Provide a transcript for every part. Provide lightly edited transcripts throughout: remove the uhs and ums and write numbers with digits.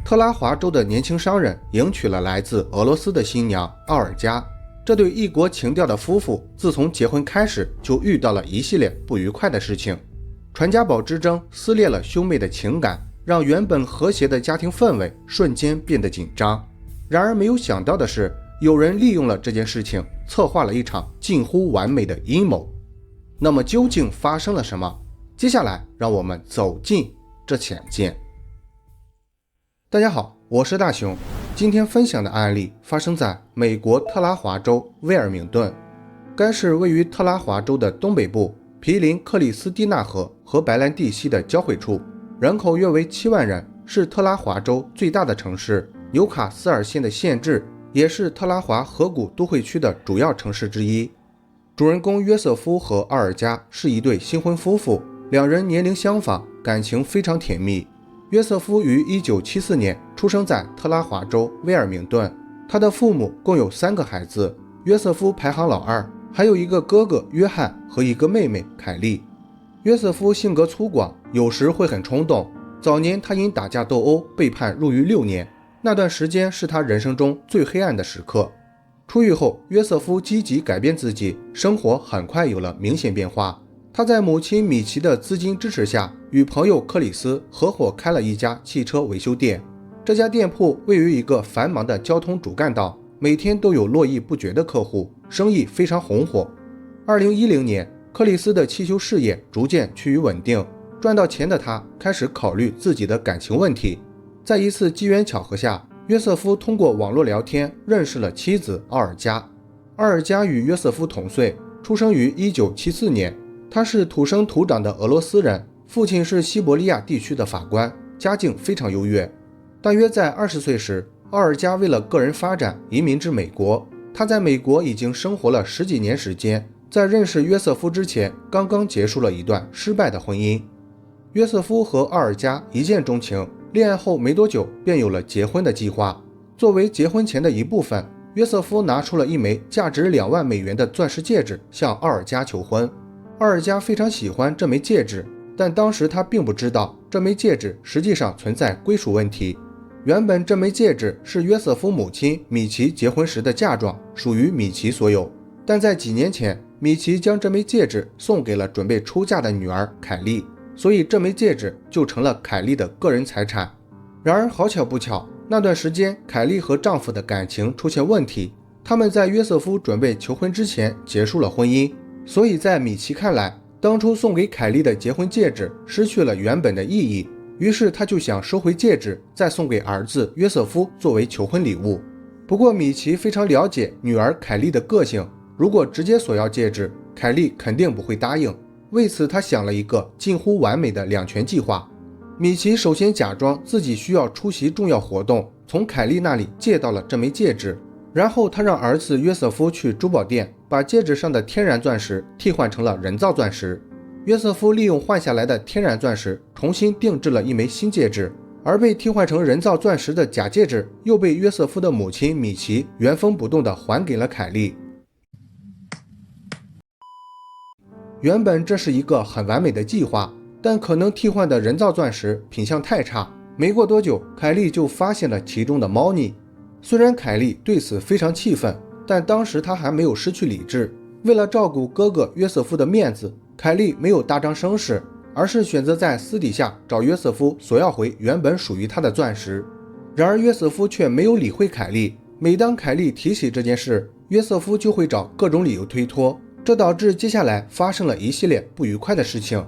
特拉华州的年轻商人迎娶了来自俄罗斯的新娘奥尔加。这对异国情调的夫妇自从结婚开始就遇到了一系列不愉快的事情，传家宝之争撕裂了兄妹的情感，让原本和谐的家庭氛围瞬间变得紧张。然而没有想到的是，有人利用了这件事情，策划了一场近乎完美的阴谋。那么究竟发生了什么？接下来让我们走进这浅见。大家好，我是大熊。今天分享的案例发生在美国特拉华州威尔明顿。该市位于特拉华州的东北部，毗邻克里斯蒂纳河和白兰地溪的交汇处，人口约为7万人，是特拉华州最大的城市，纽卡斯尔县的县治，也是特拉华河谷都会区的主要城市之一。主人公约瑟夫和奥尔加是一对新婚夫妇，两人年龄相仿，感情非常甜蜜。约瑟夫于1974年出生在特拉华州威尔明顿，他的父母共有3个孩子，约瑟夫排行老2，还有一个哥哥约翰和一个妹妹凯莉。约瑟夫性格粗犷，有时会很冲动，早年他因打架斗殴被判入狱6年，那段时间是他人生中最黑暗的时刻。出狱后，约瑟夫积极改变自己，生活很快有了明显变化。他在母亲米奇的资金支持下，与朋友克里斯合伙开了一家汽车维修店。这家店铺位于一个繁忙的交通主干道，每天都有络绎不绝的客户，生意非常红火。2010年，克里斯的汽修事业逐渐趋于稳定，赚到钱的他开始考虑自己的感情问题。在一次机缘巧合下，约瑟夫通过网络聊天认识了妻子奥尔加。奥尔加与约瑟夫同岁，出生于1974年。他是土生土长的俄罗斯人，父亲是西伯利亚地区的法官，家境非常优越。大约在20岁时，奥尔加为了个人发展移民至美国。他在美国已经生活了10几年时间，在认识约瑟夫之前，刚刚结束了一段失败的婚姻。约瑟夫和奥尔加一见钟情，恋爱后没多久便有了结婚的计划。作为结婚前的一部分，约瑟夫拿出了一枚价值2万美元的钻石戒指向奥尔加求婚。奥尔加非常喜欢这枚戒指，但当时他并不知道这枚戒指实际上存在归属问题。原本这枚戒指是约瑟夫母亲米奇结婚时的嫁妆，属于米奇所有。但在几年前，米奇将这枚戒指送给了准备出嫁的女儿凯莉，所以这枚戒指就成了凯莉的个人财产。然而好巧不巧，那段时间凯莉和丈夫的感情出现问题，他们在约瑟夫准备求婚之前结束了婚姻。所以在米奇看来，当初送给凯莉的结婚戒指失去了原本的意义，于是他就想收回戒指，再送给儿子约瑟夫作为求婚礼物。不过米奇非常了解女儿凯莉的个性，如果直接索要戒指，凯莉肯定不会答应。为此他想了一个近乎完美的2全计划。米奇首先假装自己需要出席重要活动，从凯莉那里借到了这枚戒指，然后他让儿子约瑟夫去珠宝店把戒指上的天然钻石替换成了人造钻石。约瑟夫利用换下来的天然钻石重新定制了一枚新戒指，而被替换成人造钻石的假戒指又被约瑟夫的母亲米奇原封不动地还给了凯莉。原本这是一个很完美的计划，但可能替换的人造钻石品相太差，没过多久凯莉就发现了其中的猫腻。虽然凯莉对此非常气愤，但当时她还没有失去理智。为了照顾哥哥约瑟夫的面子，凯莉没有大张声势，而是选择在私底下找约瑟夫索要回原本属于他的钻石。然而约瑟夫却没有理会凯莉，每当凯莉提起这件事，约瑟夫就会找各种理由推脱，这导致接下来发生了一系列不愉快的事情。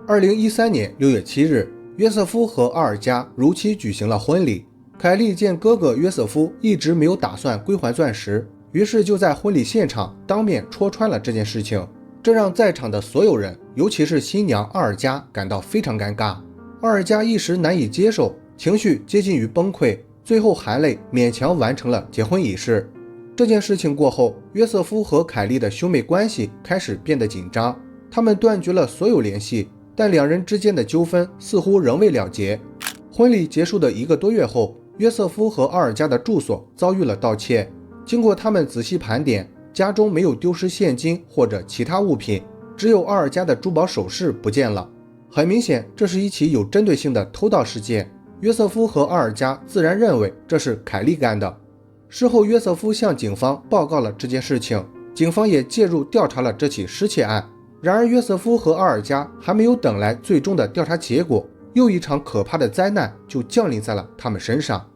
2013年6月7日，约瑟夫和奥尔加如期举行了婚礼。凯莉见哥哥约瑟夫一直没有打算归还钻石，于是就在婚礼现场当面戳穿了这件事情，这让在场的所有人，尤其是新娘奥尔加感到非常尴尬。奥尔加一时难以接受，情绪接近于崩溃，最后含泪勉强完成了结婚仪式。这件事情过后，约瑟夫和凯莉的兄妹关系开始变得紧张，他们断绝了所有联系，但两人之间的纠纷似乎仍未了结。婚礼结束的1个多月后，约瑟夫和奥尔加的住所遭遇了盗窃。经过他们仔细盘点，家中没有丢失现金或者其他物品，只有奥尔加的珠宝首饰不见了。很明显，这是一起有针对性的偷盗事件。约瑟夫和奥尔加自然认为这是凯莉干的。事后，约瑟夫向警方报告了这件事情，警方也介入调查了这起失窃案。然而，约瑟夫和奥尔加还没有等来最终的调查结果，又一场可怕的灾难就降临在了他们身上。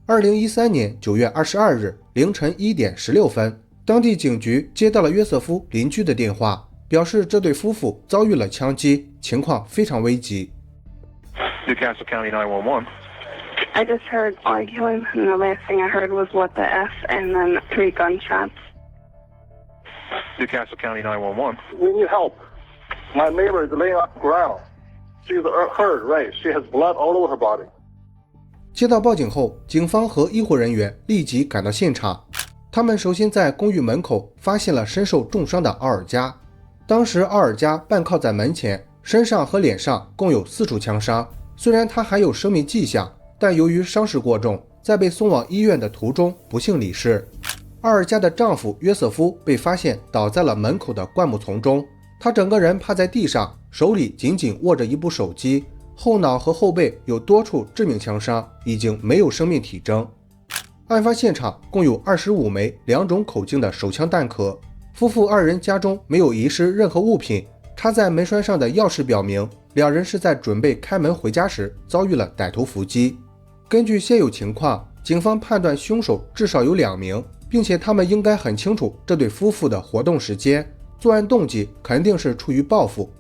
2013年9月22日凌晨1点16分，当地警局接到了约瑟夫邻居的电话，表示这对夫妇遭遇了枪击，情况非常危急。Newcastle County 911. I just heard arguing, and the last thing I heard was what the F, and then 3 gunshots. Newcastle County 911. We need help. My neighbor is laying on the ground. She's hurt, right? She has blood all over her body. 接到报警后，警方和医护人员立即赶到现场。他们首先在公寓门口发现了身受重伤的奥尔加。当时奥尔加半靠在门前，身上和脸上共有4处枪伤。虽然他还有生命迹象，但由于伤势过重，在被送往医院的途中不幸离世。奥尔加的丈夫约瑟夫被发现倒在了门口的灌木丛中，他整个人趴在地上，手里紧紧握着一部手机，后脑和后背有多处致命枪伤，已经没有生命体征。案发现场共有25枚2种口径的手枪弹壳，夫妇2人家中没有遗失任何物品。插在门栓上的钥匙表明，两人是在准备开门回家时遭遇了歹徒伏击。根据现有情况，警方判断凶手至少有2名，并且他们应该很清楚这对夫妇的活动时间，作案动机肯定是出于报复。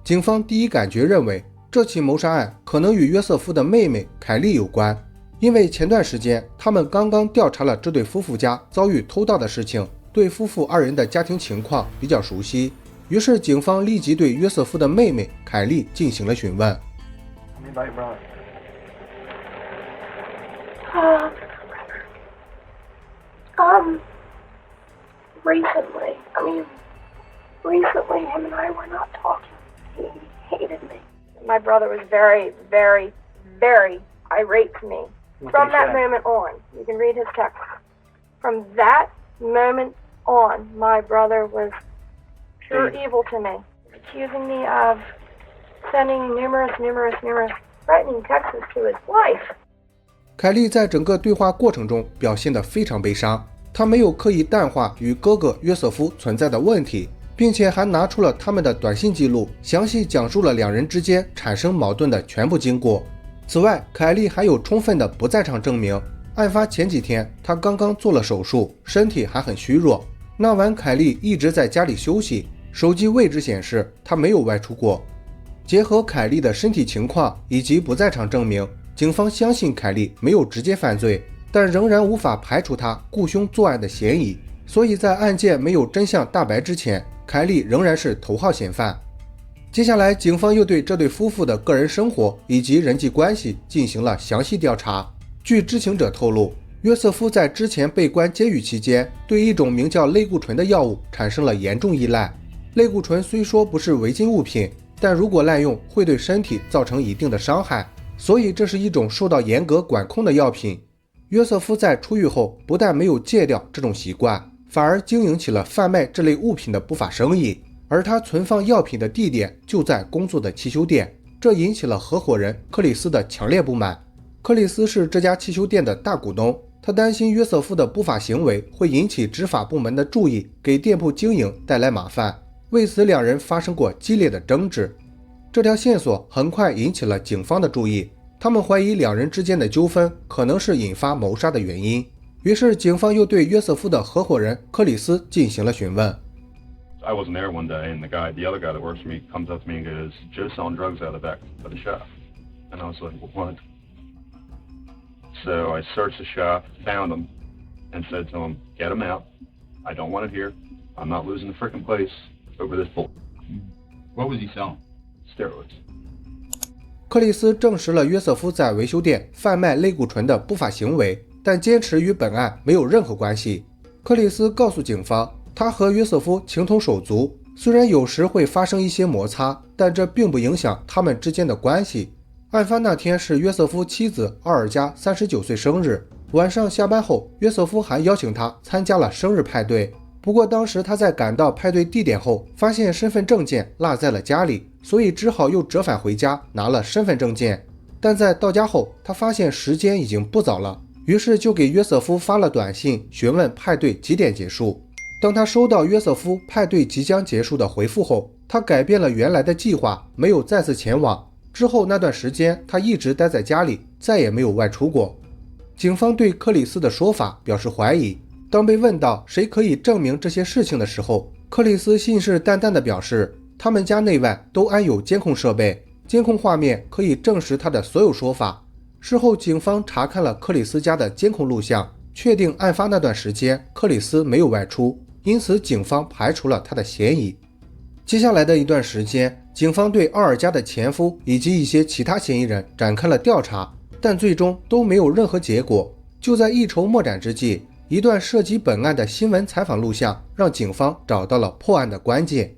警方第一感觉认为，这起谋杀案可能与约瑟夫的妹妹凯莉有关，因为前段时间他们刚刚调查了这对夫妇家遭遇偷盗的事情，对夫妇2人的家庭情况比较熟悉。于是警方立即对约瑟夫的妹妹凯莉进行了询问。Recently, him and I were not talking. He hated me. My brother was very, very, very irate to me. From that moment on, you can read his text. From that moment on, my brother was pure evil to me, accusing me of sending numerous threatening texts to his wife. 凯莉在整个对话过程中表现得非常悲伤，她没有刻意淡化与哥哥约瑟夫存在的问题，并且还拿出了他们的短信记录，详细讲述了2人之间产生矛盾的全部经过。此外，凯莉还有充分的不在场证明。案发前几天，她刚刚做了手术，身体还很虚弱。那晚，凯莉一直在家里休息，手机位置显示她没有外出过。结合凯莉的身体情况以及不在场证明，警方相信凯莉没有直接犯罪，但仍然无法排除她雇凶作案的嫌疑。所以在案件没有真相大白之前，凯莉仍然是头号嫌犯。接下来，警方又对这对夫妇的个人生活以及人际关系进行了详细调查。据知情者透露，约瑟夫在之前被关监狱期间，对一种名叫类固醇的药物产生了严重依赖。类固醇虽说不是违禁物品，但如果滥用会对身体造成一定的伤害，所以这是一种受到严格管控的药品。约瑟夫在出狱后不但没有戒掉这种习惯，反而经营起了贩卖这类物品的不法生意，而他存放药品的地点就在工作的汽修店，这引起了合伙人克里斯的强烈不满。克里斯是这家汽修店的大股东，他担心约瑟夫的不法行为会引起执法部门的注意，给店铺经营带来麻烦。为此2人发生过激烈的争执。这条线索很快引起了警方的注意，他们怀疑2人之间的纠纷可能是引发谋杀的原因。于是警方又对约瑟夫的合伙人克里斯进行了询问。I wasn't there one day, and the other guy that works for me comes up to me and goes, "Joe's selling drugs out of the back of the shop." And I was like, "Well, what?" So I searched the shop, found him, and said to him, "Get him out. I don't want it here. I'm not losing the frickin' place over this bull." What was he selling? Steroids. 克里斯证实了约瑟夫在维修店贩卖类固醇的不法行为，但坚持与本案没有任何关系。克里斯告诉警方，他和约瑟夫情同手足，虽然有时会发生一些摩擦，但这并不影响他们之间的关系。案发那天是约瑟夫妻子奥尔加39岁生日，晚上下班后，约瑟夫还邀请他参加了生日派对。不过当时他在赶到派对地点后，发现身份证件落在了家里，所以只好又折返回家拿了身份证件。但在到家后，他发现时间已经不早了，于是就给约瑟夫发了短信，询问派对几点结束。当他收到约瑟夫派对即将结束的回复后，他改变了原来的计划，没有再次前往。之后那段时间，他一直待在家里，再也没有外出过。警方对克里斯的说法表示怀疑。当被问到谁可以证明这些事情的时候，克里斯信誓旦旦地表示，他们家内外都安有监控设备，监控画面可以证实他的所有说法。事后，警方查看了克里斯家的监控录像，确定案发那段时间克里斯没有外出，因此警方排除了他的嫌疑。接下来的一段时间，警方对奥尔加的前夫以及一些其他嫌疑人展开了调查，但最终都没有任何结果。就在一筹莫展之际，一段涉及本案的新闻采访录像让警方找到了破案的关键。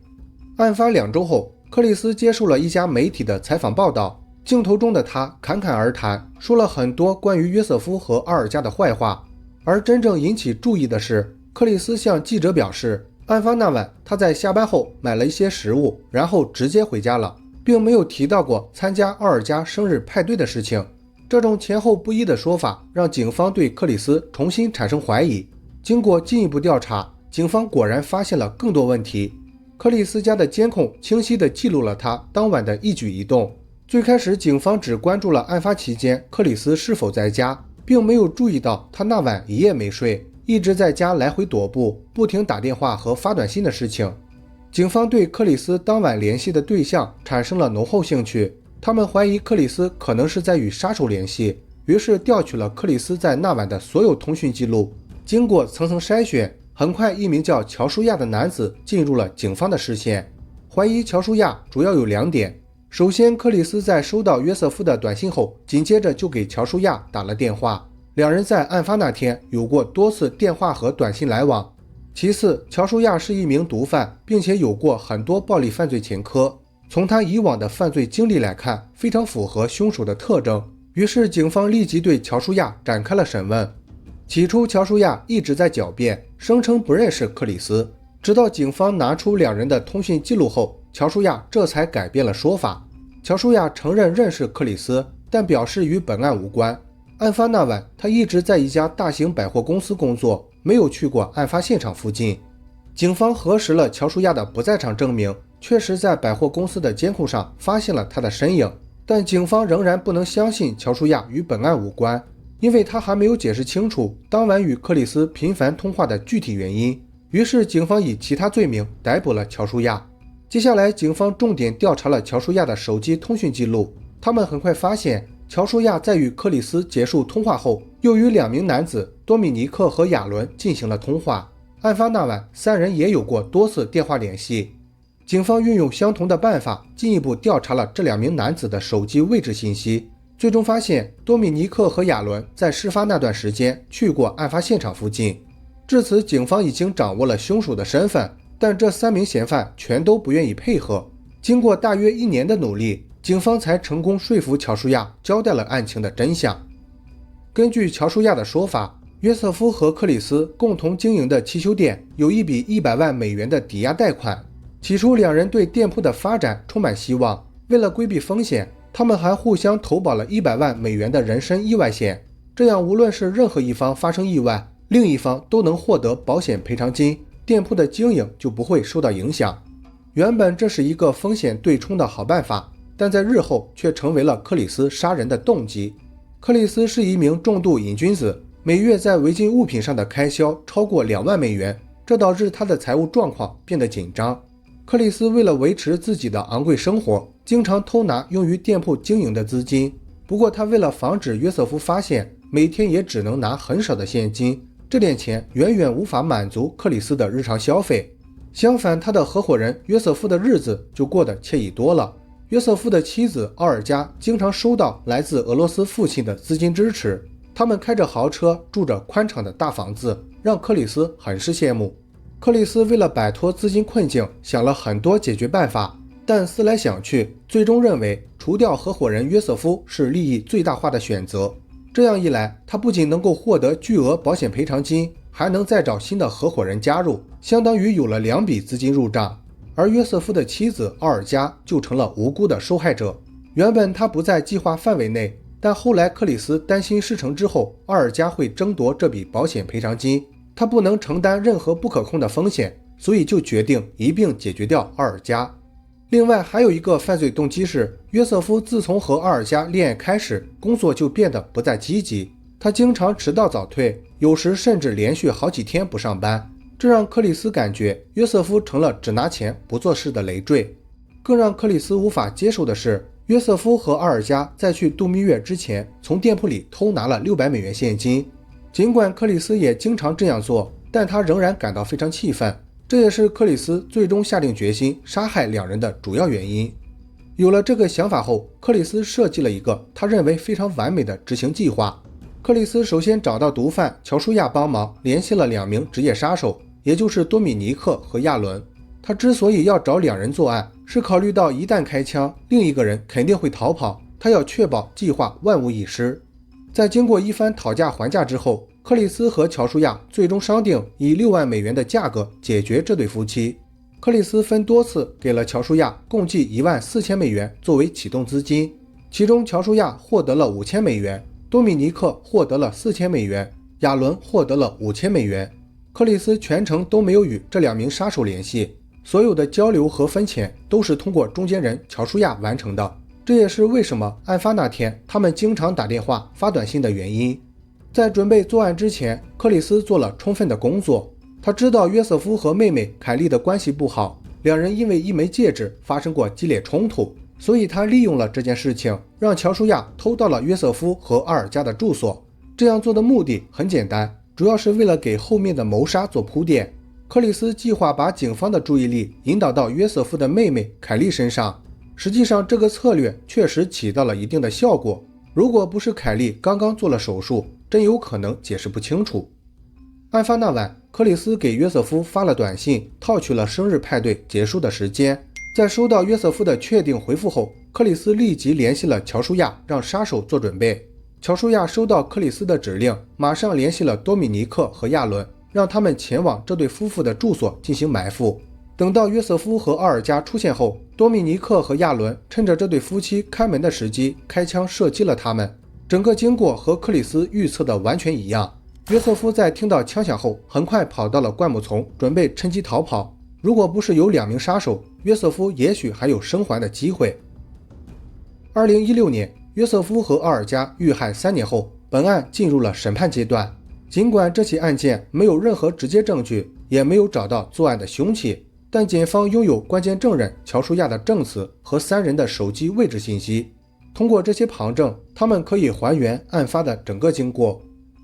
案发2周后，克里斯接受了一家媒体的采访报道，镜头中的他侃侃而谈，说了很多关于约瑟夫和奥尔加的坏话。而真正引起注意的是，克里斯向记者表示，案发那晚他在下班后买了一些食物，然后直接回家了，并没有提到过参加奥尔加生日派对的事情。这种前后不一的说法让警方对克里斯重新产生怀疑。经过进一步调查，警方果然发现了更多问题。克里斯家的监控清晰地记录了他当晚的一举一动。最开始，警方只关注了案发期间克里斯是否在家，并没有注意到他那晚一夜没睡，一直在家来回踱步，不停打电话和发短信的事情。警方对克里斯当晚联系的对象产生了浓厚兴趣，他们怀疑克里斯可能是在与杀手联系，于是调取了克里斯在那晚的所有通讯记录。经过层层筛选，很快一名叫乔舒亚的男子进入了警方的视线。怀疑乔舒亚主要有2点。首先，克里斯在收到约瑟夫的短信后，紧接着就给乔舒亚打了电话，两人在案发那天有过多次电话和短信来往。其次，乔舒亚是一名毒贩，并且有过很多暴力犯罪前科，从他以往的犯罪经历来看，非常符合凶手的特征。于是警方立即对乔舒亚展开了审问。起初，乔舒亚一直在狡辩，声称不认识克里斯，直到警方拿出2人的通讯记录后，乔舒亚这才改变了说法。乔舒亚承认认识克里斯，但表示与本案无关。案发那晚，他一直在一家大型百货公司工作，没有去过案发现场附近。警方核实了乔舒亚的不在场证明，确实在百货公司的监控上发现了他的身影，但警方仍然不能相信乔舒亚与本案无关，因为他还没有解释清楚当晚与克里斯频繁通话的具体原因。于是警方以其他罪名逮捕了乔舒亚。接下来，警方重点调查了乔舒亚的手机通讯记录，他们很快发现乔舒亚在与克里斯结束通话后，又与2名男子多米尼克和亚伦进行了通话。案发那晚，3人也有过多次电话联系。警方运用相同的办法，进一步调查了这2名男子的手机位置信息，最终发现多米尼克和亚伦在事发那段时间去过案发现场附近。至此，警方已经掌握了凶手的身份，但这3名嫌犯全都不愿意配合。经过大约1年的努力，警方才成功说服乔舒亚交代了案情的真相。根据乔舒亚的说法，约瑟夫和克里斯共同经营的汽修店有一笔100万美元的抵押贷款。起初，2人对店铺的发展充满希望，为了规避风险，他们还互相投保了100万美元的人身意外险，这样无论是任何一方发生意外，另一方都能获得保险赔偿金，店铺的经营就不会受到影响。原本这是一个风险对冲的好办法，但在日后却成为了克里斯杀人的动机。克里斯是一名重度瘾君子，每月在违禁物品上的开销超过2万美元，这导致他的财务状况变得紧张。克里斯为了维持自己的昂贵生活，经常偷拿用于店铺经营的资金。不过他为了防止约瑟夫发现，每天也只能拿很少的现金，这点钱远远无法满足克里斯的日常消费。相反，他的合伙人约瑟夫的日子就过得惬意多了。约瑟夫的妻子奥尔加经常收到来自俄罗斯父亲的资金支持，他们开着豪车，住着宽敞的大房子，让克里斯很是羡慕。克里斯为了摆脱资金困境，想了很多解决办法，但思来想去，最终认为除掉合伙人约瑟夫是利益最大化的选择。这样一来，他不仅能够获得巨额保险赔偿金，还能再找新的合伙人加入，相当于有了2笔资金入账。而约瑟夫的妻子奥尔加就成了无辜的受害者。原本他不在计划范围内，但后来克里斯担心事成之后奥尔加会争夺这笔保险赔偿金，他不能承担任何不可控的风险，所以就决定一并解决掉奥尔加。另外还有一个犯罪动机是，约瑟夫自从和奥尔加恋爱开始，工作就变得不再积极，他经常迟到早退，有时甚至连续好几天不上班，这让克里斯感觉约瑟夫成了只拿钱不做事的累赘。更让克里斯无法接受的是，约瑟夫和奥尔加在去度蜜月之前从店铺里偷拿了600美元现金。尽管克里斯也经常这样做，但他仍然感到非常气愤，这也是克里斯最终下定决心杀害两人的主要原因。有了这个想法后，克里斯设计了一个他认为非常完美的执行计划。克里斯首先找到毒贩乔舒亚帮忙，联系了2名职业杀手，也就是多米尼克和亚伦。他之所以要找2人作案，是考虑到一旦开枪，另一个人肯定会逃跑，他要确保计划万无一失。在经过一番讨价还价之后，克里斯和乔舒亚最终商定以6万美元的价格解决这对夫妻。克里斯分多次给了乔舒亚共计14000美元作为启动资金，其中乔舒亚获得了5000美元，多米尼克获得了4000美元，亚伦获得了5000美元。克里斯全程都没有与这2名杀手联系，所有的交流和分钱都是通过中间人乔舒亚完成的，这也是为什么案发那天他们经常打电话发短信的原因。在准备作案之前，克里斯做了充分的工作。他知道约瑟夫和妹妹凯莉的关系不好，两人因为一枚戒指发生过激烈冲突，所以他利用了这件事情，让乔舒亚偷到了约瑟夫和奥尔加的住所。这样做的目的很简单，主要是为了给后面的谋杀做铺垫。克里斯计划把警方的注意力引导到约瑟夫的妹妹凯莉身上，实际上这个策略确实起到了一定的效果。如果不是凯莉刚刚做了手术，真有可能解释不清楚。案发那晚，克里斯给约瑟夫发了短信，套取了生日派对结束的时间。在收到约瑟夫的确定回复后，克里斯立即联系了乔舒亚，让杀手做准备。乔舒亚收到克里斯的指令，马上联系了多米尼克和亚伦，让他们前往这对夫妇的住所进行埋伏。等到约瑟夫和奥尔加出现后，多米尼克和亚伦趁着这对夫妻开门的时机开枪射击了他们。整个经过和克里斯预测的完全一样。约瑟夫在听到枪响后很快跑到了灌木丛，准备趁机逃跑。如果不是有2名杀手，约瑟夫也许还有生还的机会。2016年，约瑟夫和奥尔加遇害3年后，本案进入了审判阶段。尽管这起案件没有任何直接证据，也没有找到作案的凶器，但检方拥有关键证人乔舒亚的证词和3人的手机位置信息。通过这些旁证，他们可以还原案发的整个经过。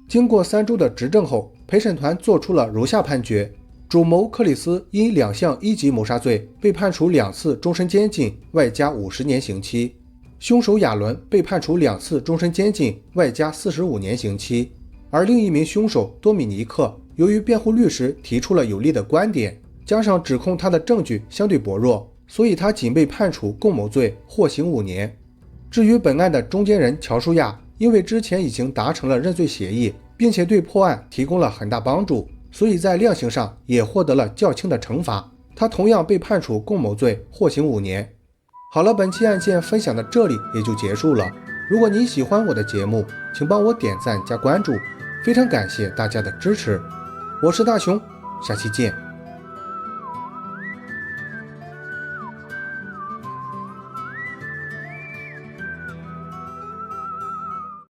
经过3周的执政后，陪审团做出了如下判决：主谋克里斯因2项1级谋杀罪被判处2次终身监禁，外加50年刑期；凶手亚伦被判处2次终身监禁，外加45年刑期。而另一名凶手多米尼克，由于辩护律师提出了有力的观点，加上指控他的证据相对薄弱，所以他仅被判处共谋罪，获刑5年。至于本案的中间人乔舒亚，因为之前已经达成了认罪协议，并且对破案提供了很大帮助，所以在量刑上也获得了较轻的惩罚。他同样被判处共谋罪，获刑5年。好了，本期案件分享到这里也就结束了。如果你喜欢我的节目，请帮我点赞加关注，非常感谢大家的支持。我是大熊，下期见。